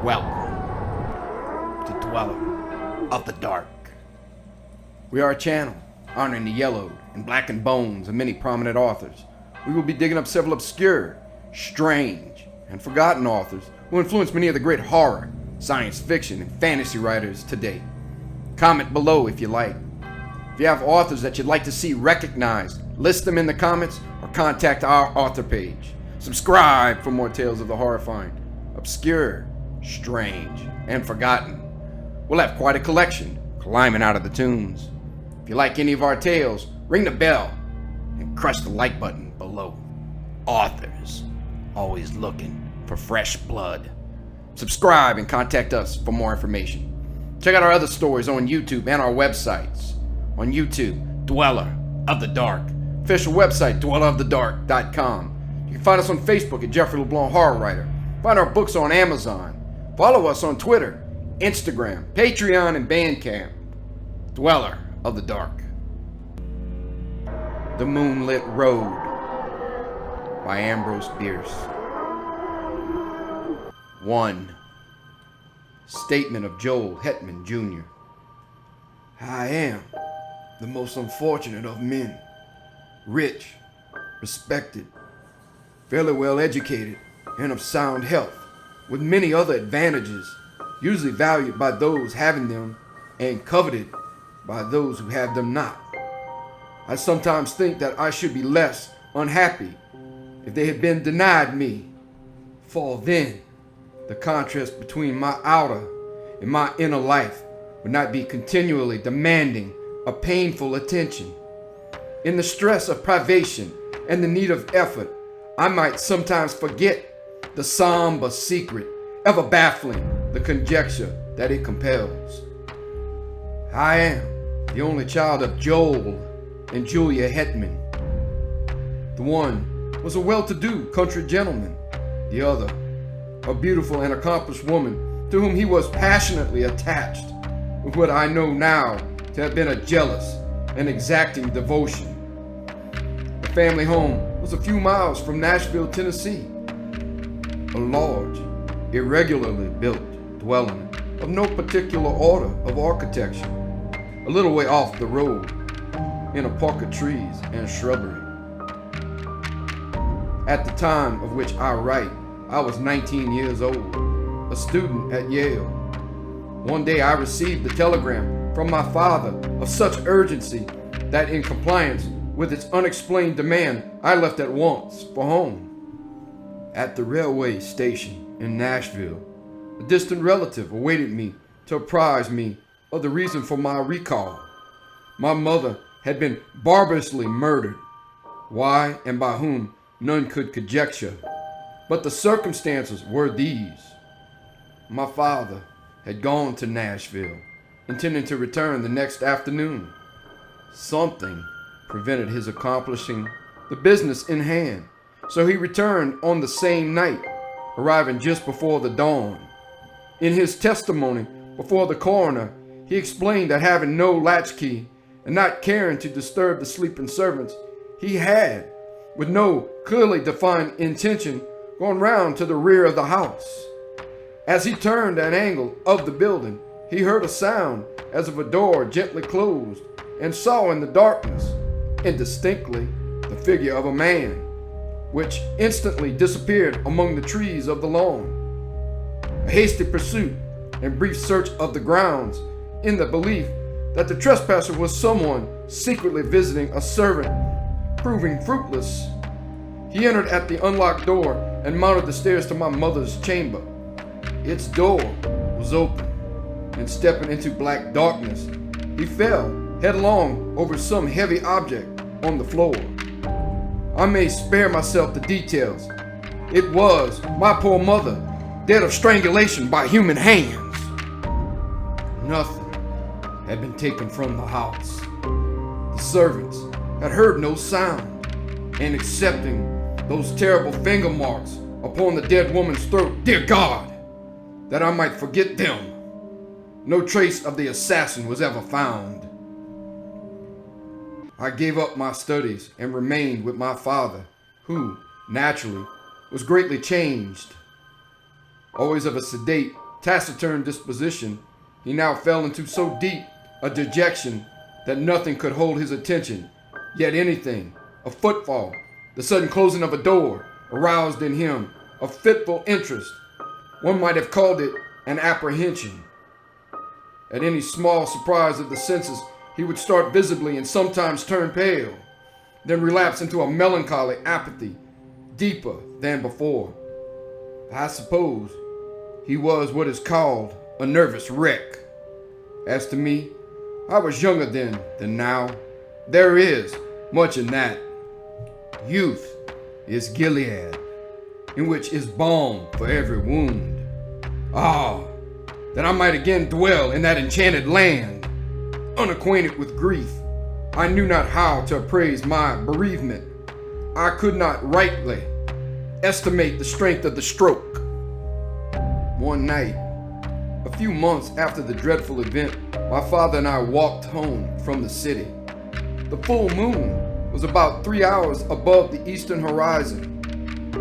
Welcome to Dweller of the Dark. We are a channel honoring the yellowed and blackened bones of many prominent authors. We will be digging up several obscure, strange, and forgotten authors who influenced many of the great horror, science fiction, and fantasy writers today. Comment below if you like. If you have authors that you'd like to see recognized, list them in the comments or contact our author page. Subscribe for more tales of the horrifying, obscure, strange, and forgotten. We'll have quite a collection climbing out of the tombs. If you like any of our tales, ring the bell and crush the like button below. Authors, always looking for fresh blood. Subscribe and contact us for more information. Check out our other stories on YouTube and our websites. On YouTube, Dweller of the Dark. Official website, dwellerofthedark.com. You can find us on Facebook at Jeffrey LeBlanc Horror Writer. Find our books on Amazon. Follow us on Twitter, Instagram, Patreon, and Bandcamp. Dweller of the Dark. The Moonlit Road by Ambrose Bierce. 1. Statement of Joel Hetman, Jr. I am the most unfortunate of men. Rich, respected, fairly well educated, and of sound health, with many other advantages, usually valued by those having them and coveted by those who have them not. I sometimes think that I should be less unhappy if they had been denied me, for then the contrast between my outer and my inner life would not be continually demanding a painful attention. In the stress of privation and the need of effort, I might sometimes forget the somber secret, ever baffling the conjecture that it compels. I am the only child of Joel and Julia Hetman. The one was a well-to-do country gentleman, the other a beautiful and accomplished woman to whom he was passionately attached, with what I know now to have been a jealous and exacting devotion. The family home was a few miles from Nashville, Tennessee. A large, irregularly built dwelling of no particular order of architecture, a little way off the road, in a park of trees and shrubbery. At the time of which I write, I was 19 years old, a student at Yale. One day I received a telegram from my father of such urgency that in compliance with its unexplained demand, I left at once for home. At the railway station in Nashville, a distant relative awaited me to apprise me of the reason for my recall. My mother had been barbarously murdered. Why and by whom, none could conjecture. But the circumstances were these. My father had gone to Nashville, intending to return the next afternoon. Something prevented his accomplishing the business in hand, so he returned on the same night, arriving just before the dawn. In his testimony before the coroner, he explained that having no latchkey and not caring to disturb the sleeping servants, he had, with no clearly defined intention, gone round to the rear of the house. As he turned an angle of the building, he heard a sound as of a door gently closed and saw in the darkness, indistinctly, the figure of a man, which instantly disappeared among the trees of the lawn. A hasty pursuit and brief search of the grounds, in the belief that the trespasser was someone secretly visiting a servant, proving fruitless. He entered at the unlocked door and mounted the stairs to my mother's chamber. Its door was open, and stepping into black darkness, he fell headlong over some heavy object on the floor. I may spare myself the details. It was my poor mother, dead of strangulation by human hands. Nothing had been taken from the house. The servants had heard no sound, and excepting those terrible finger marks upon the dead woman's throat, dear God, that I might forget them, no trace of the assassin was ever found. I gave up my studies and remained with my father, who, naturally, was greatly changed. Always of a sedate taciturn disposition, he now fell into so deep a dejection that nothing could hold his attention, yet anything, a footfall, the sudden closing of a door, aroused in him a fitful interest. One might have called it an apprehension. At any small surprise of the senses, he would start visibly and sometimes turn pale, then relapse into a melancholy apathy, deeper than before. I suppose he was what is called a nervous wreck. As to me, I was younger then than now. There is much in that. Youth is Gilead, in which is balm for every wound. Ah, that I might again dwell in that enchanted land. Unacquainted with grief, I knew not how to appraise my bereavement. I could not rightly estimate the strength of the stroke. One night, a few months after the dreadful event, my father and I walked home from the city. The full moon was about 3 hours above the eastern horizon.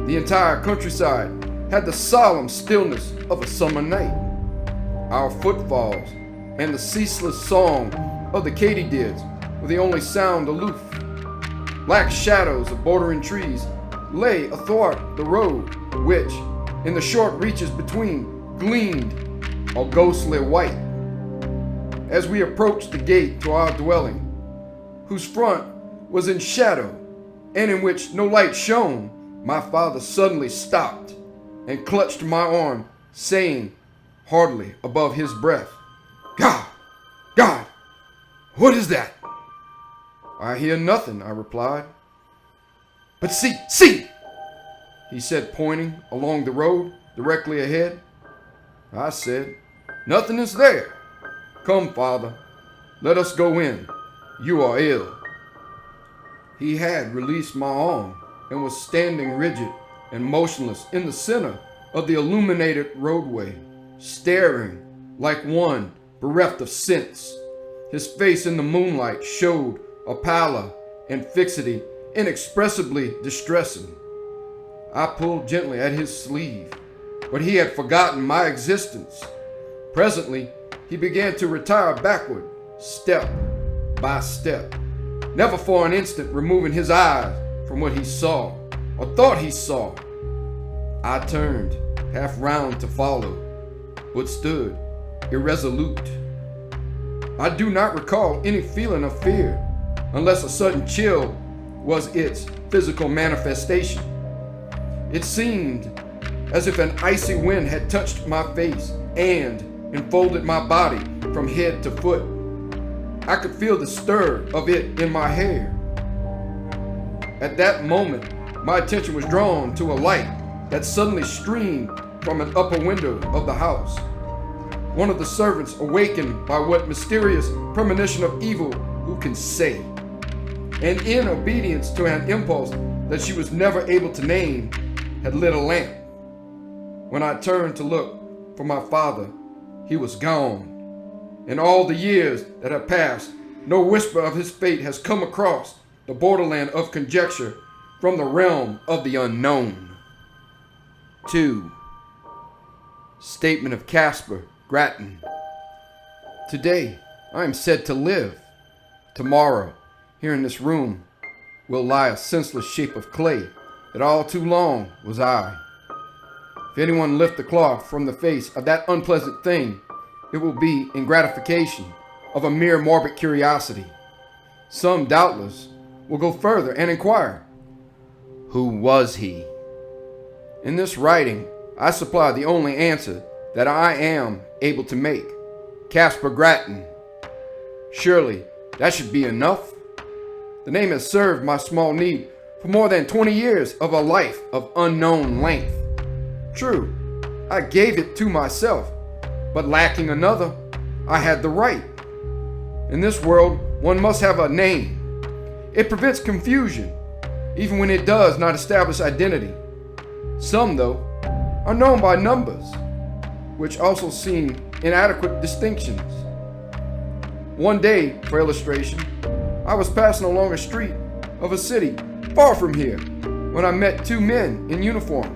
The entire countryside had the solemn stillness of a summer night. Our footfalls and the ceaseless song of the katydids were the only sound aloof. Black shadows of bordering trees lay athwart the road, which, in the short reaches between, gleamed a ghostly white. As we approached the gate to our dwelling, whose front was in shadow and in which no light shone, my father suddenly stopped and clutched my arm, saying, hardly above his breath, God, what is that?" "I hear nothing," I replied. "But see, he said, pointing along the road directly ahead. I said, "Nothing is there. Come, father, let us go in. You are ill." He had released my arm and was standing rigid and motionless in the center of the illuminated roadway, staring like one bereft of sense. His face in the moonlight showed a pallor and fixity inexpressibly distressing. I pulled gently at his sleeve, but he had forgotten my existence. Presently, he began to retire backward, step by step, never for an instant removing his eyes from what he saw, or thought he saw. I turned half round to follow, but stood irresolute. I do not recall any feeling of fear, unless a sudden chill was its physical manifestation. It seemed as if an icy wind had touched my face and enfolded my body from head to foot. I could feel the stir of it in my hair. At that moment, my attention was drawn to a light that suddenly streamed from an upper window of the house. One of the servants, awakened by what mysterious premonition of evil who can say, and in obedience to an impulse that she was never able to name, had lit a lamp. When I turned to look for my father, he was gone. In all the years that have passed, no whisper of his fate has come across the borderland of conjecture from the realm of the unknown. 2. Statement of Caspar Grattan. Today, I am said to live. Tomorrow, here in this room, will lie a senseless shape of clay that all too long was I. If anyone lift the cloth from the face of that unpleasant thing, it will be in gratification of a mere morbid curiosity. Some, doubtless, will go further and inquire, who was he? In this writing, I supply the only answer that I am able to make. Caspar Grattan. Surely that should be enough. The name has served my small need for more than 20 years of a life of unknown length. True, I gave it to myself, but lacking another, I had the right. In this world, one must have a name. It prevents confusion, even when it does not establish identity. Some, though, are known by numbers, which also seem inadequate distinctions. One day, for illustration, I was passing along a street of a city far from here when I met two men in uniform,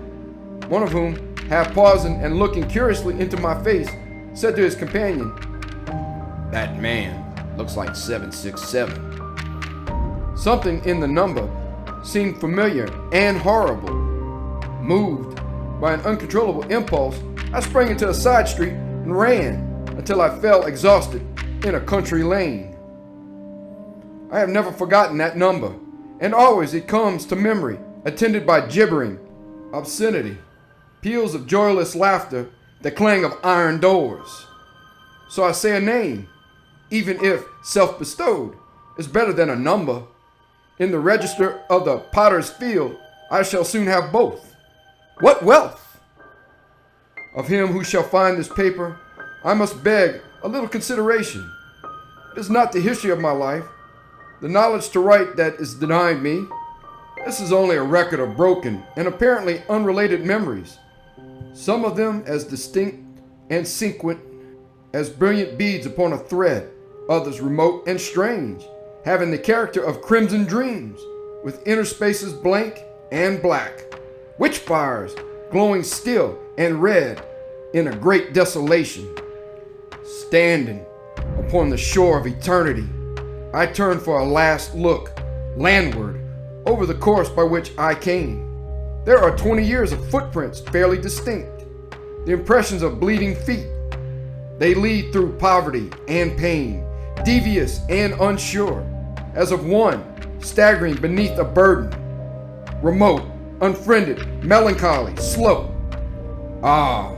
one of whom half pausing and looking curiously into my face, said to his companion, "That man looks like 767. Something in the number seemed familiar and horrible. Moved by an uncontrollable impulse, I sprang into a side street and ran until I fell exhausted in a country lane. I have never forgotten that number, and always it comes to memory, attended by gibbering, obscenity, peals of joyless laughter, the clang of iron doors. So I say a name, even if self-bestowed, is better than a number. In the register of the potter's field, I shall soon have both. What wealth! Of him who shall find this paper, I must beg a little consideration. It is not the history of my life, the knowledge to write that is denied me. This is only a record of broken and apparently unrelated memories, some of them as distinct and sequent as brilliant beads upon a thread, others remote and strange, having the character of crimson dreams, with interspaces blank and black, witch fires glowing still and red in a great desolation. Standing upon the shore of eternity, I turned for a last look landward over the course by which I came. There are 20 years of footprints fairly distinct, the impressions of bleeding feet. They lead through poverty and pain, devious and unsure, as of one staggering beneath a burden, remote, unfriended, melancholy, slow. Ah,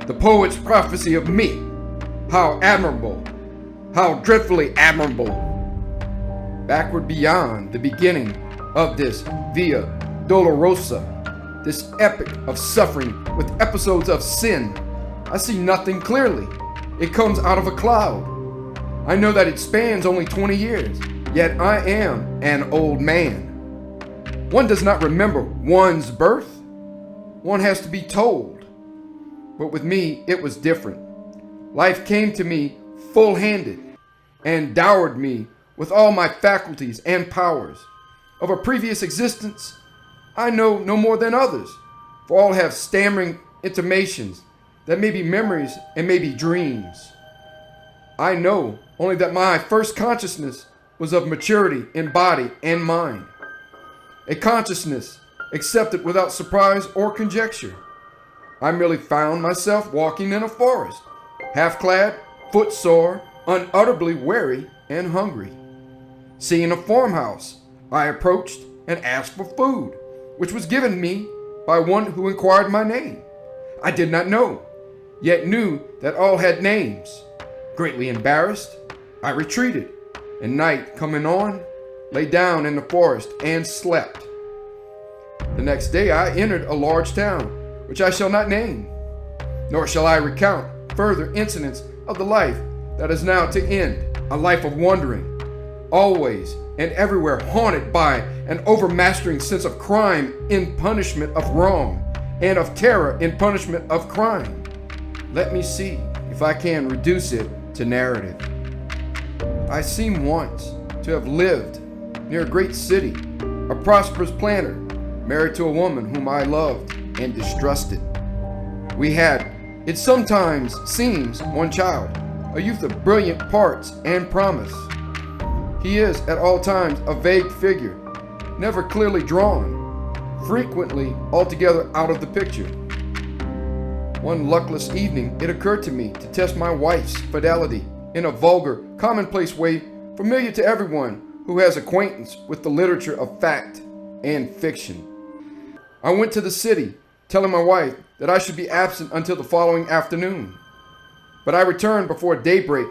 the poet's prophecy of me, how admirable, how dreadfully admirable. Backward beyond the beginning of this Via Dolorosa, this epic of suffering with episodes of sin, I see nothing clearly. It comes out of a cloud. I know that it spans only 20 years, yet I am an old man. One does not remember one's birth. One has to be told. But with me, it was different. Life came to me full-handed and dowered me with all my faculties and powers. Of a previous existence, I know no more than others, for all have stammering intimations that may be memories and may be dreams. I know only that my first consciousness was of maturity in body and mind, a consciousness accepted without surprise or conjecture. I merely found myself walking in a forest, half-clad, footsore, unutterably weary and hungry. Seeing a farmhouse, I approached and asked for food, which was given me by one who inquired my name. I did not know, yet knew that all had names. Greatly embarrassed, I retreated, and night coming on, lay down in the forest and slept. The next day I entered a large town, which I shall not name, nor shall I recount further incidents of the life that is now to end, a life of wandering, always and everywhere haunted by an overmastering sense of crime in punishment of wrong, and of terror in punishment of crime. Let me see if I can reduce it to narrative. I seem once to have lived near a great city, a prosperous planter, married to a woman whom I loved and distrusted. We had, it sometimes seems, one child, a youth of brilliant parts and promise. He is at all times a vague figure, never clearly drawn, frequently altogether out of the picture. One luckless evening, it occurred to me to test my wife's fidelity in a vulgar, commonplace way familiar to everyone who has acquaintance with the literature of fact and fiction. I went to the city, telling my wife that I should be absent until the following afternoon. But I returned before daybreak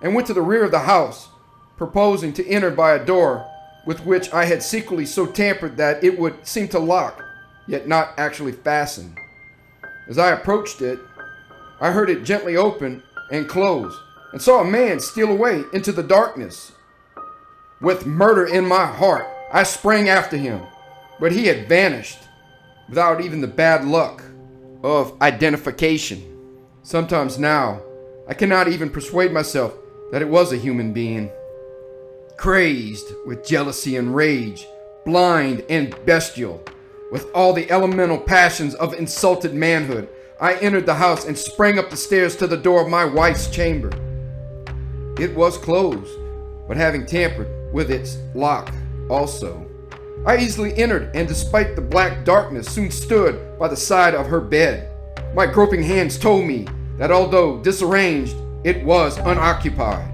and went to the rear of the house, proposing to enter by a door with which I had secretly so tampered that it would seem to lock, yet not actually fasten. As I approached it, I heard it gently open and close, and saw a man steal away into the darkness. With murder in my heart, I sprang after him, but he had vanished, without even the bad luck of identification. Sometimes now, I cannot even persuade myself that it was a human being. Crazed with jealousy and rage, blind and bestial, With all the elemental passions of insulted manhood, I entered the house and sprang up the stairs to the door of my wife's chamber. It was closed, but having tampered with its lock also, I easily entered and despite the black darkness soon stood by the side of her bed. My groping hands told me that although disarranged, it was unoccupied.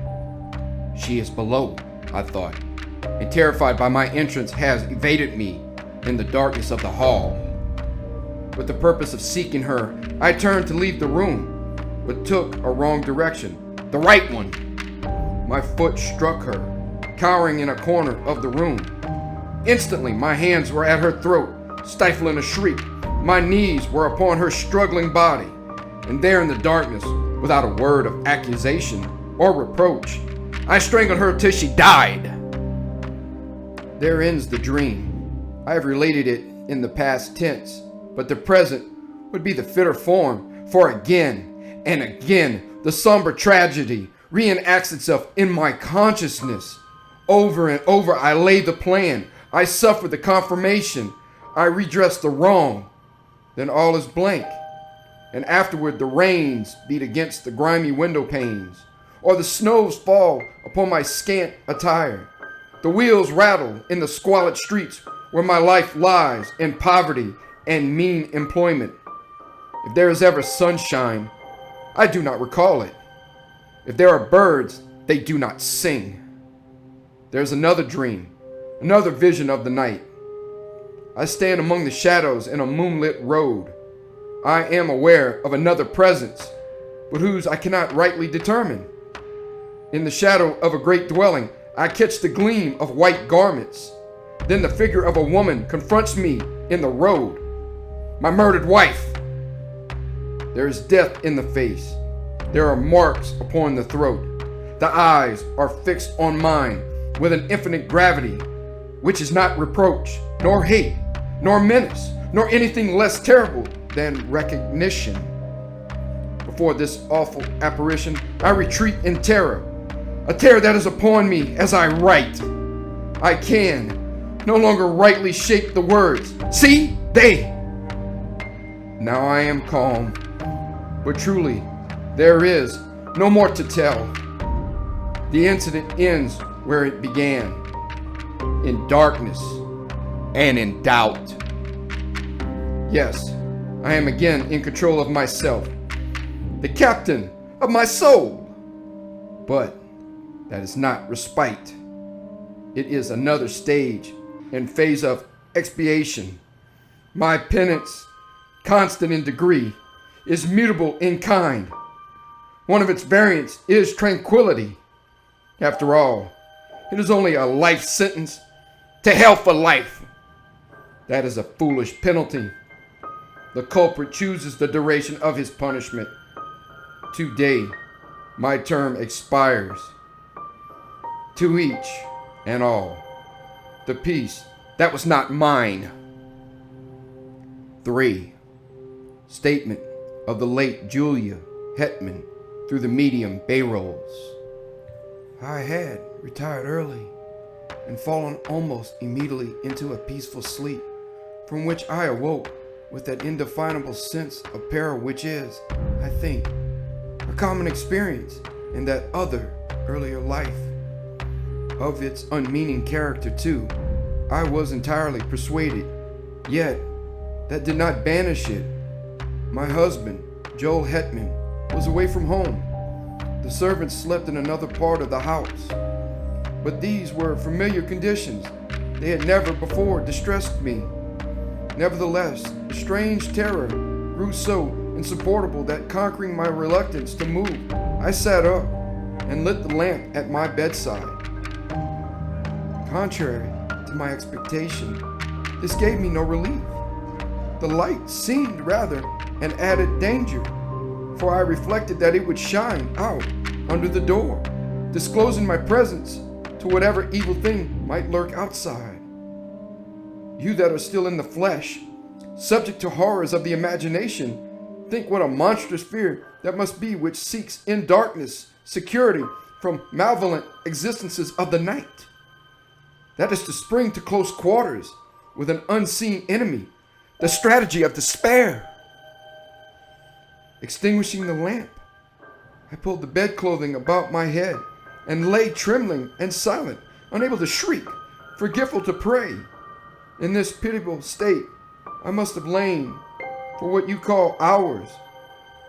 She is below, I thought, and terrified by my entrance has evaded me in the darkness of the hall. With the purpose of seeking her, I turned to leave the room, but took a wrong direction, the right one. My foot struck her, cowering in a corner of the room. Instantly, my hands were at her throat, stifling a shriek. My knees were upon her struggling body, and there in the darkness, without a word of accusation or reproach, I strangled her till she died. There ends the dream. I have related it in the past tense, but the present would be the fitter form, for again and again the somber tragedy reenacts itself in my consciousness. Over and over I lay the plan, I suffer the confirmation, I redress the wrong, then all is blank, and afterward the rains beat against the grimy window panes, or the snows fall upon my scant attire. The wheels rattle in the squalid streets where my life lies in poverty and mean employment. If there is ever sunshine, I do not recall it. If there are birds, they do not sing. There's another dream, another vision of the night. I stand among the shadows in a moonlit road. I am aware of another presence, but whose I cannot rightly determine. In the shadow of a great dwelling, I catch the gleam of white garments. Then the figure of a woman confronts me in the road. My murdered wife. There is death in the face. There are marks upon the throat. The eyes are fixed on mine with an infinite gravity, which is not reproach, nor hate, nor menace, nor anything less terrible than recognition. Before this awful apparition, I retreat in terror, a terror that is upon me as I write. I can no longer rightly shape the words. See, they. Now I am calm, but truly, there is no more to tell. The incident ends where it began, in darkness and in doubt. Yes, I am again in control of myself, the captain of my soul. But that is not respite. It is another stage and phase of expiation. My penance, constant in degree, is mutable in kind. One of its variants is tranquility. After all, it is only a life sentence. To hell for life. That is a foolish penalty. The culprit chooses the duration of his punishment. Today, my term expires. To each and all, the peace that was not mine. 3. Statement of the late Julia Hetman through the medium Bayrolls. I had retired early and fallen almost immediately into a peaceful sleep, from which I awoke with that indefinable sense of peril which is, I think, a common experience in that other earlier life. Of its unmeaning character, too, I was entirely persuaded, yet that did not banish it. My husband, Joel Hetman, was away from home. The servants slept in another part of the house. But these were familiar conditions. They had never before distressed me. Nevertheless, a strange terror grew so insupportable that, conquering my reluctance to move, I sat up and lit the lamp at my bedside. Contrary to my expectation, this gave me no relief. The light seemed rather an added danger, for I reflected that it would shine out under the door, disclosing my presence to whatever evil thing might lurk outside. You that are still in the flesh, subject to horrors of the imagination, think what a monstrous fear that must be which seeks in darkness security from malevolent existences of the night. That is to spring to close quarters with an unseen enemy, the strategy of despair. Extinguishing the lamp, I pulled the bedclothing about my head and lay trembling and silent, unable to shriek, forgetful to pray. In this pitiable state, I must have lain for what you call hours.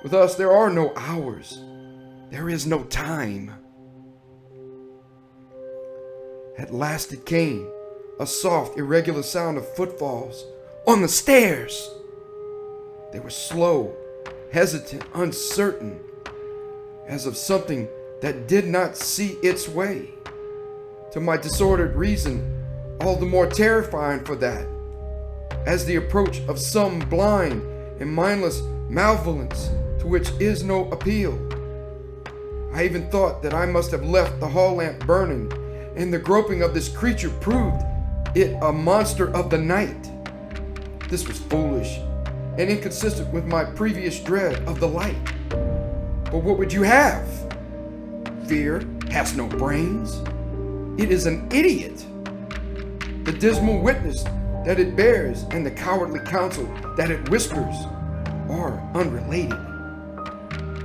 With us, there are no hours. There is no time. At last it came, a soft, irregular sound of footfalls on the stairs. They were slow, hesitant, uncertain, as of something that did not see its way. To my disordered reason, all the more terrifying for that, as the approach of some blind and mindless malevolence to which is no appeal. I even thought that I must have left the hall lamp burning, and the groping of this creature proved it a monster of the night. This was foolish and inconsistent with my previous dread of the light. But what would you have? Fear has no brains. It is an idiot. The dismal witness that it bears and the cowardly counsel that it whispers are unrelated.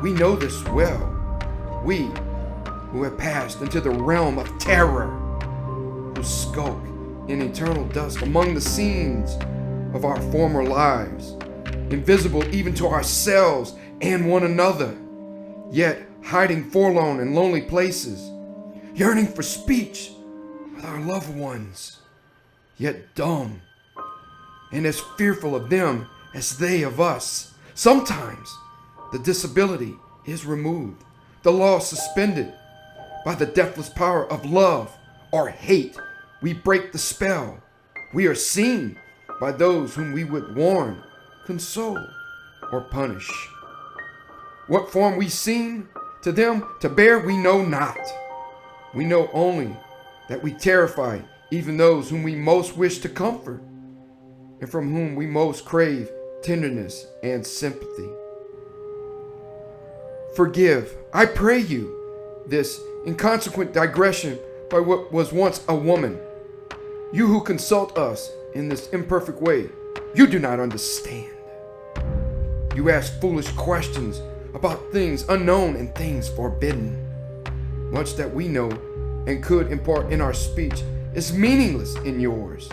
We know this well, we who have passed into the realm of terror, who skulk in eternal dust among the scenes of our former lives, invisible even to ourselves and one another, yet hiding forlorn in lonely places, yearning for speech with our loved ones, yet dumb, and as fearful of them as they of us. Sometimes the disability is removed, the law suspended. By the deathless power of love or hate, we break the spell. We are seen by those whom we would warn, console, or punish. What form we seem to them to bear, we know not. We know only that we terrify even those whom we most wish to comfort, and from whom we most crave tenderness and sympathy. Forgive, I pray you, this inconsequent digression by what was once a woman. You who consult us in this imperfect way, you do not understand. You ask foolish questions about things unknown and things forbidden. Much that we know and could impart in our speech is meaningless in yours.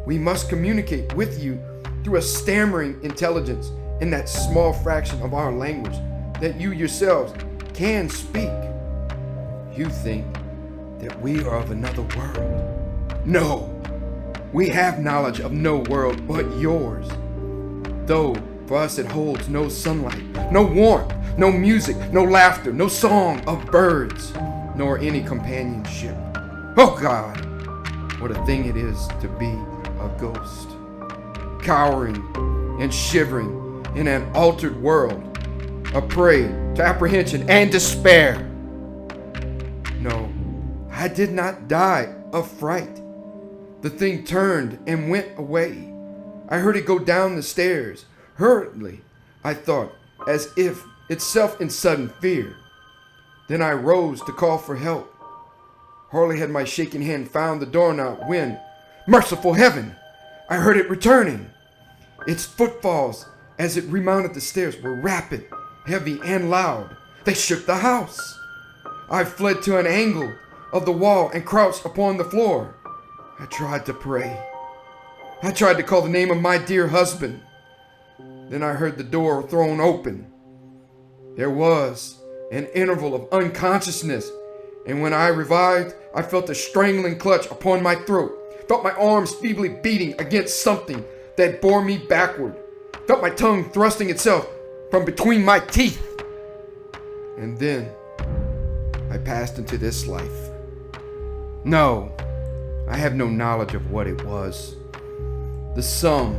We must communicate with you through a stammering intelligence in that small fraction of our language that you yourselves can speak. You think that we are of another world. No, we have knowledge of no world but yours. Though for us it holds no sunlight, no warmth, no music, no laughter, no song of birds, nor any companionship. Oh God, what a thing it is to be a ghost, cowering and shivering in an altered world, a prey to apprehension and despair. No, I did not die of fright. The thing turned and went away. I heard it go down the stairs, hurriedly, I thought, as if itself in sudden fear. Then I rose to call for help. Hardly had my shaking hand found the doorknob when, merciful heaven, I heard it returning. Its footfalls as it remounted the stairs were rapid, heavy, and loud. They shook the house. I fled to an angle of the wall and crouched upon the floor. I tried to pray. I tried to call the name of my dear husband. Then I heard the door thrown open. There was an interval of unconsciousness, and when I revived, I felt a strangling clutch upon my throat, felt my arms feebly beating against something that bore me backward, felt my tongue thrusting itself from between my teeth. And then I passed into this life. No, I have no knowledge of what it was. The sum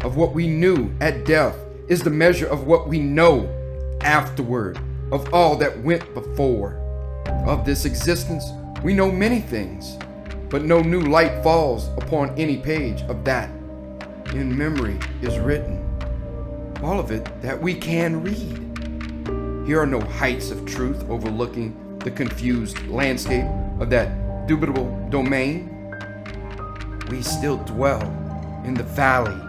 of what we knew at death is the measure of what we know afterward, of all that went before. Of this existence, we know many things, but no new light falls upon any page of that in memory is written. All of it that we can read. Here are no heights of truth overlooking the confused landscape of that dubitable domain. We still dwell in the valley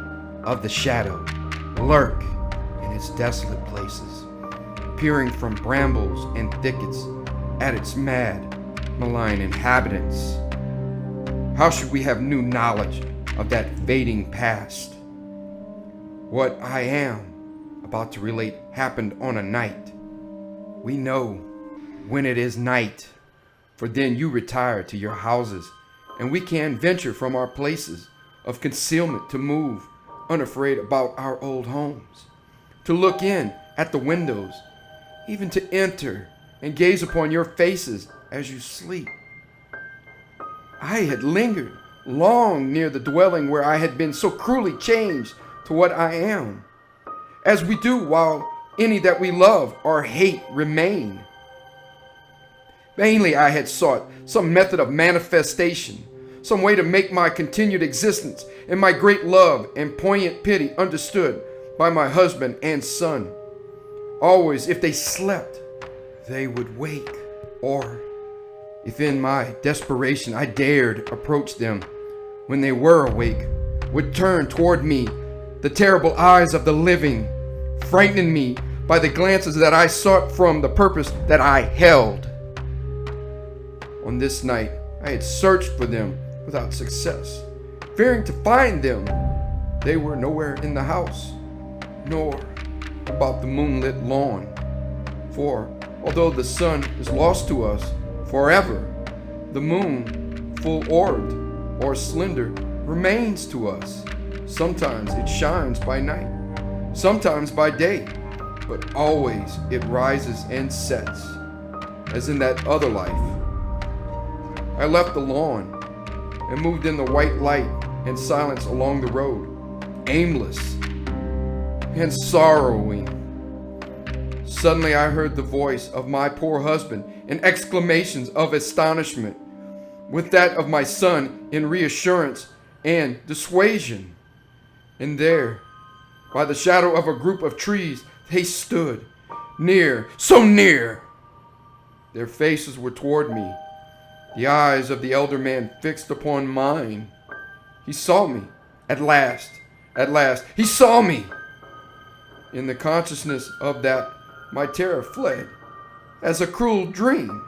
of the shadow lurk in its desolate places, peering from brambles and thickets at its mad, malign inhabitants. How should we have new knowledge of that fading past? What I am about to relate happened on a night. We know when it is night, for then you retire to your houses, and we can venture from our places of concealment to move, unafraid about our old homes, to look in at the windows, even to enter and gaze upon your faces as you sleep. I had lingered long near the dwelling where I had been so cruelly changed to what I am, as we do while any that we love or hate remain. Vainly I had sought some method of manifestation, some way to make my continued existence and my great love and poignant pity understood by my husband and son. Always, if they slept, they would wake, or if in my desperation I dared approach them when they were awake, would turn toward me the terrible eyes of the living, frightening me by the glances that I sought from the purpose that I held. On this night, I had searched for them without success, fearing to find them. They were nowhere in the house, nor about the moonlit lawn. For although the sun is lost to us forever, the moon, full-orbed or slender, remains to us. Sometimes it shines by night, sometimes by day, but always it rises and sets, as in that other life. I left the lawn and moved in the white light and silence along the road, aimless and sorrowing. Suddenly I heard the voice of my poor husband in exclamations of astonishment, with that of my son in reassurance and dissuasion. And there, by the shadow of a group of trees, they stood, near, so near. Their faces were toward me, the eyes of the elder man fixed upon mine. He saw me, at last, he saw me. In the consciousness of that, my terror fled, as a cruel dream.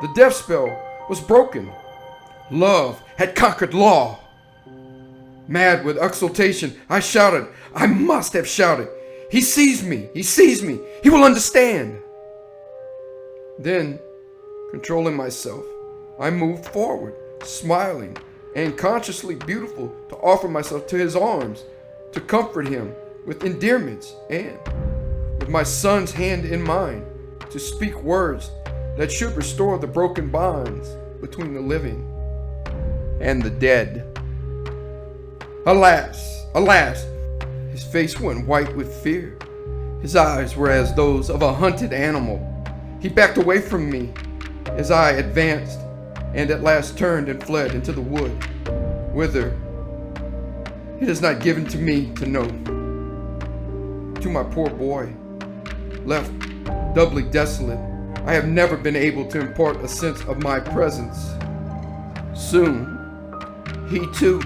The death spell was broken. Love had conquered law. Mad with exultation, I shouted. I must have shouted. He sees me, he will understand. Then, controlling myself, I moved forward, smiling and consciously beautiful, to offer myself to his arms, to comfort him with endearments, and, with my son's hand in mine, to speak words that should restore the broken bonds between the living and the dead. Alas, alas! His face went white with fear. His eyes were as those of a hunted animal. He backed away from me as I advanced, and at last turned and fled into the wood, whither it is not given to me to know. To my poor boy, left doubly desolate, I have never been able to impart a sense of my presence. Soon, he too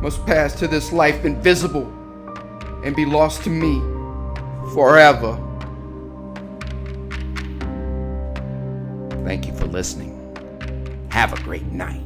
must pass to this life invisible and be lost to me forever. Thank you for listening. Have a great night.